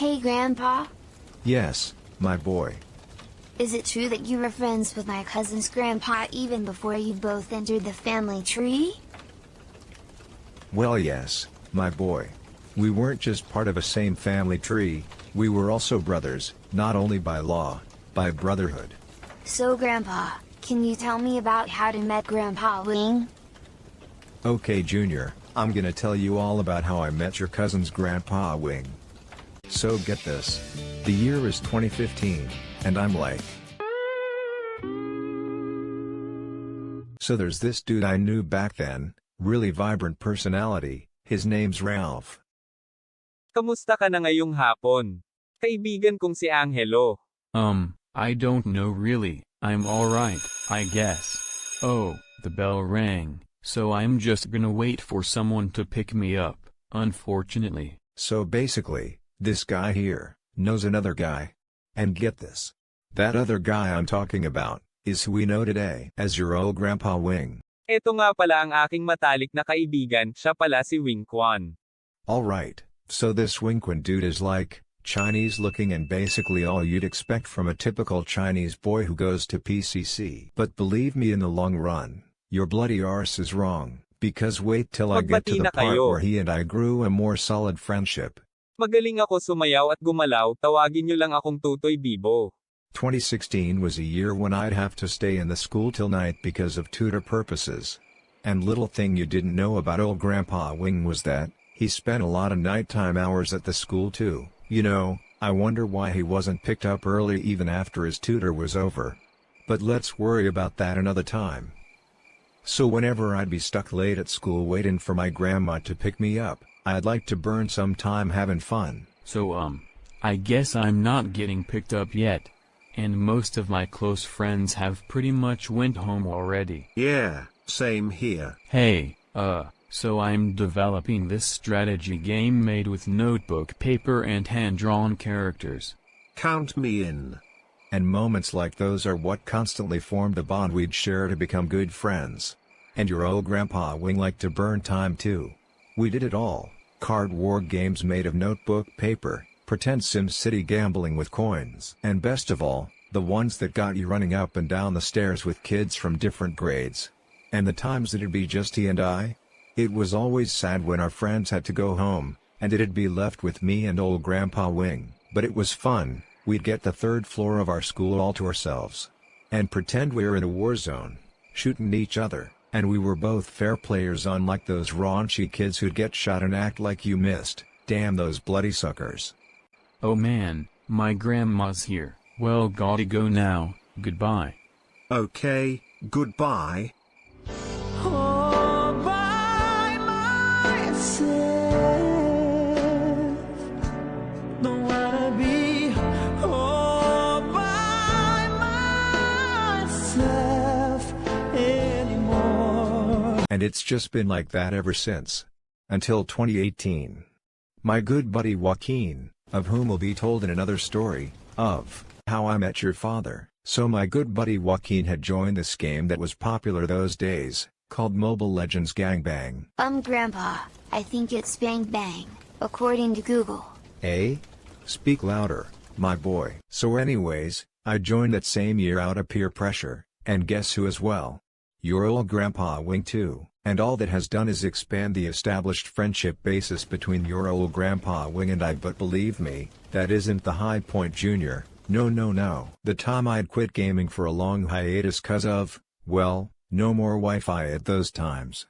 Hey Grandpa, Yes, my boy. is it true that you were friends with my cousin's grandpa even before you both entered the family tree? Well, yes, my boy. We weren't just part of a same family tree, we were also brothers, not only by law, by brotherhood. So Grandpa, can you tell me about how to met Grandpa Wing? Okay Junior, I'm gonna tell you all about how I met your cousin's grandpa Wing. So get this. The year is 2015, and I'm like... So there's this dude I knew back then, really vibrant personality, his name's Ralph. Kamusta ka na ngayong hapon? Kaibigan kong si Angelo. I don't know really, I'm alright, I guess. Oh, the bell rang, so I'm just gonna wait for someone to pick me up, unfortunately. So basically, this guy here, knows another guy. And get this. That other guy I'm talking about, is who we know today as your old Grandpa Wing. Ito nga pala ang aking matalik na kaibigan, siya pala si Yinkun. Alright, so this Yinkun dude is like, Chinese looking and basically all you'd expect from a typical Chinese boy who goes to PCC. But believe me, in the long run, your bloody arse is wrong, because wait till I get to the part where he and I grew a more solid friendship. Magaling ako sumayaw at gumalaw, tawagin niyo lang akong Tutoy Bibo. 2016 was a year when I'd have to stay in the school till night because of tutor purposes. And little thing you didn't know about old Grandpa Wing was that, he spent a lot of nighttime hours at the school too. You know, I wonder why he wasn't picked up early even after his tutor was over. But let's worry about that another time. So whenever I'd be stuck late at school waiting for my grandma to pick me up, I'd like to burn some time having fun. So I guess I'm not getting picked up yet. And most of my close friends have pretty much went home already. Yeah, same here. Hey, so I'm developing this strategy game made with notebook paper and hand-drawn characters. Count me in. And moments like those are what constantly formed the bond we'd share to become good friends. And your old Grandpa Wing liked to burn time too. We did it all. Card war games made of notebook paper, pretend SimCity gambling with coins, and best of all, the ones that got you running up and down the stairs with kids from different grades. And the times it'd be just he and I? It was always sad when our friends had to go home, and it'd be left with me and old Grandpa Wing, but it was fun. We'd get the third floor of our school all to ourselves. And pretend we were in a war zone, shooting each other, and we were both fair players, unlike those raunchy kids who'd get shot and act like you missed. Damn those bloody suckers. Oh man, my grandma's here. Well, gotta go now, goodbye. Okay, goodbye. And it's just been like that ever since. Until 2018. My good buddy Joaquin, of whom will be told in another story, of how I met your father. So my good buddy Joaquin had joined this game that was popular those days, called Mobile Legends Gangbang. Grandpa, I think it's Bang Bang, according to Google. Eh? Speak louder, my boy. So anyways, I joined that same year out of peer pressure, and guess who as well? Your old Grandpa Wing too, and all that has done is expand the established friendship basis between your old Grandpa Wing and I. But believe me, that isn't the high point, Junior. No. The time I'd quit gaming for a long hiatus cause of, well, no more Wi-Fi at those times.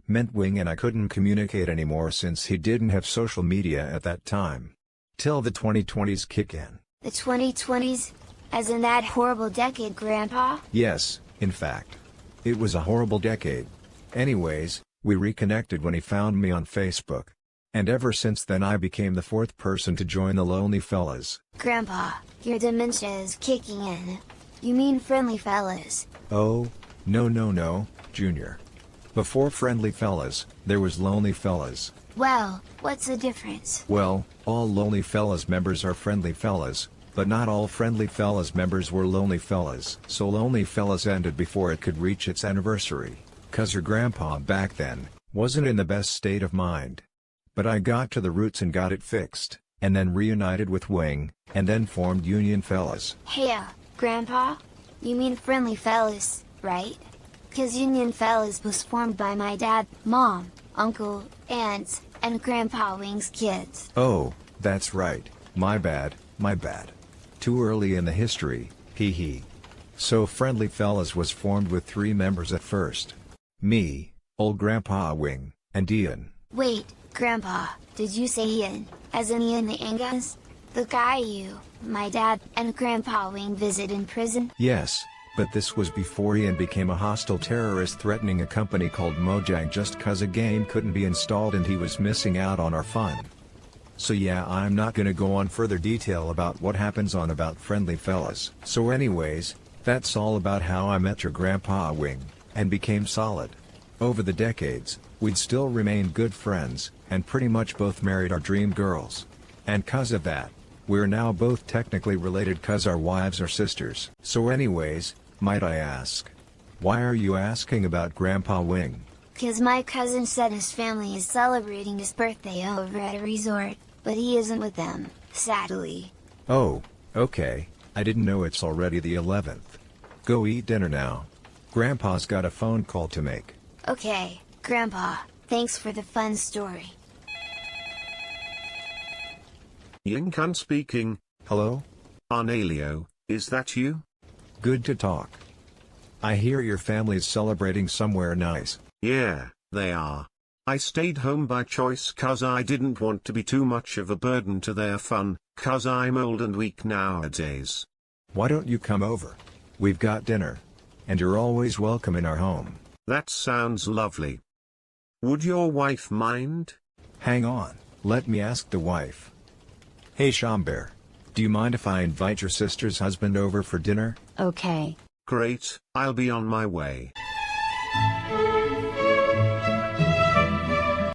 Meant Wing and I couldn't communicate anymore since he didn't have social media at that time. Till the 2020s kick in. The 2020s? As in that horrible decade, Grandpa? Yes, in fact. It was a horrible decade. Anyways, we reconnected when he found me on Facebook. And ever since then I became the fourth person to join the Lonely Fellas. Grandpa, your dementia is kicking in. You mean Friendly Fellas? Oh, no, Junior. Before Friendly Fellas, there was Lonely Fellas. Well, what's the difference? Well, all Lonely Fellas members are Friendly Fellas, but not all Friendly Fellas members were Lonely Fellas. So Lonely Fellas ended before it could reach its anniversary, 'cause your grandpa back then wasn't in the best state of mind. But I got to the roots and got it fixed, and then reunited with Wing, and then formed Union Fellas. Hey, Grandpa? You mean Friendly Fellas, right? 'Cause Union Fellas was formed by my dad, mom, uncle, aunts, and Grandpa Wing's kids. Oh, that's right, my bad. Too early in the history, hee hee. So Friendly Fellas was formed with 3 members at first. Me, old Grandpa Wing, and Ian. Wait, Grandpa, did you say Ian, as in Ian the Angus? The guy you, my dad, and Grandpa Wing visit in prison? Yes, but this was before Ian became a hostile terrorist threatening a company called Mojang just 'cause a game couldn't be installed and he was missing out on our fun. So yeah, I'm not gonna go on further detail about what happens on about Friendly Fellas. So anyways, that's all about how I met your Grandpa Wing, and became solid. Over the decades, we'd still remained good friends, and pretty much both married our dream girls. And 'cause of that, we're now both technically related 'cause our wives are sisters. So anyways, might I ask, why are you asking about Grandpa Wing? 'Cause my cousin said his family is celebrating his birthday over at a resort, but he isn't with them, sadly. Oh, okay, I didn't know it's already the 11th. Go eat dinner now. Grandpa's got a phone call to make. Okay, Grandpa, thanks for the fun story. Yinkun speaking. Hello? Arnalio, is that you? Good to talk. I hear your family's celebrating somewhere nice. Yeah, they are. I stayed home by choice 'cause I didn't want to be too much of a burden to their fun, 'cause I'm old and weak nowadays. Why don't you come over? We've got dinner. And you're always welcome in our home. That sounds lovely. Would your wife mind? Hang on, let me ask the wife. Hey Shambir, do you mind if I invite your sister's husband over for dinner? Okay. Great, I'll be on my way.